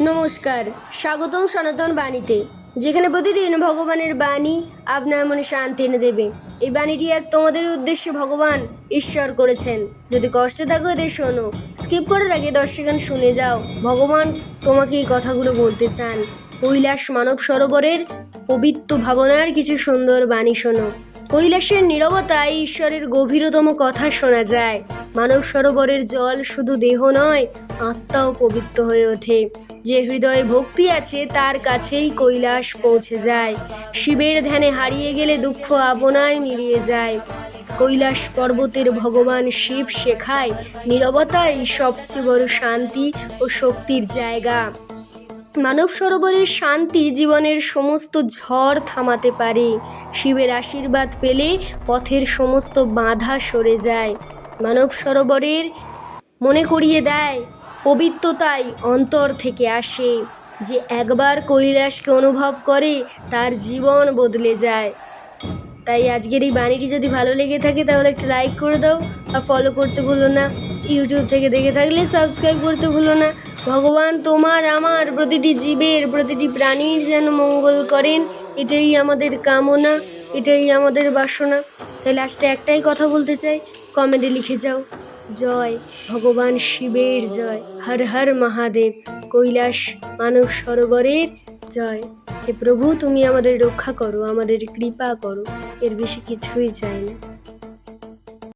নমস্কার, স্বাগতম সনাতন বাণীতে, যেখানে প্রতিদিন ভগবানের বাণী আপনার মনে শান্তি এনে দেবে। এই বাণীটি আজ তোমাদের উদ্দেশ্যে ভগবান ঈশ্বর করেছেন। যদি কষ্টে থাকো এদের শোনো, স্কিপ করার আগে 10 সেকেন্ড শুনে যাও। ভগবান তোমাকে এই কথাগুলো বলতে চান। কৈলাস মানব সরোবরের পবিত্র ভাবনার কিছু সুন্দর বাণী শোনো। কৈলাসের নীরবতায় ঈশ্বরের গভীরতম কথা শোনা যায়। মানব সরোবরের জল শুধু দেহ নয়, আত্মাও পবিত্র হয়ে ওঠে। যে হৃদয়ে ভক্তি আছে তার কাছেই কৈলাস পৌঁছে যায়। শিবের ধ্যানে হারিয়ে গেলে দুঃখ আপনায় মিলিয়ে যায়। কৈলাস পর্বতের ভগবান শিব শেখায় নীরবতাই সবচেয়ে বড় শান্তি ও শক্তির জায়গা। মানব সরোবরের শান্তি জীবনের সমস্ত ঝড় থামাতে পারে। শিবের আশীর্বাদ পেলে পথের সমস্ত বাধা সরে যায়। মানব সরোবরের মনে করিয়ে দেয় পবিত্রতাই অন্তর থেকে আসে। যে একবার কৈলাসকে অনুভব করে তার জীবন বদলে যায়। তাই আজকের এই বাণীটি যদি ভালো লেগে থাকে তাহলে একটা লাইক করে দাও, আর ফলো করতে ভুলো না। ইউটিউব থেকে দেখে থাকলে সাবস্ক্রাইব করতে ভুলো না। ভগবান তোমার আমার প্রতিটি জীবের প্রতিটি প্রাণীর যেন মঙ্গল করেন, এটাই আমাদের কামনা, এটাই আমাদের বাসনা। তাই লাস্টে একটাই কথা বলতে চাই, কমেন্টে লিখে যাও, জয় ভগবান শিবের জয়, হর হর মহাদেব, কৈলাস মানব সরোবরের জয়। হে প্রভু, তুমি আমাদের রক্ষা করো, আমাদের কৃপা করো, এর বেশি কিছুই চাই না।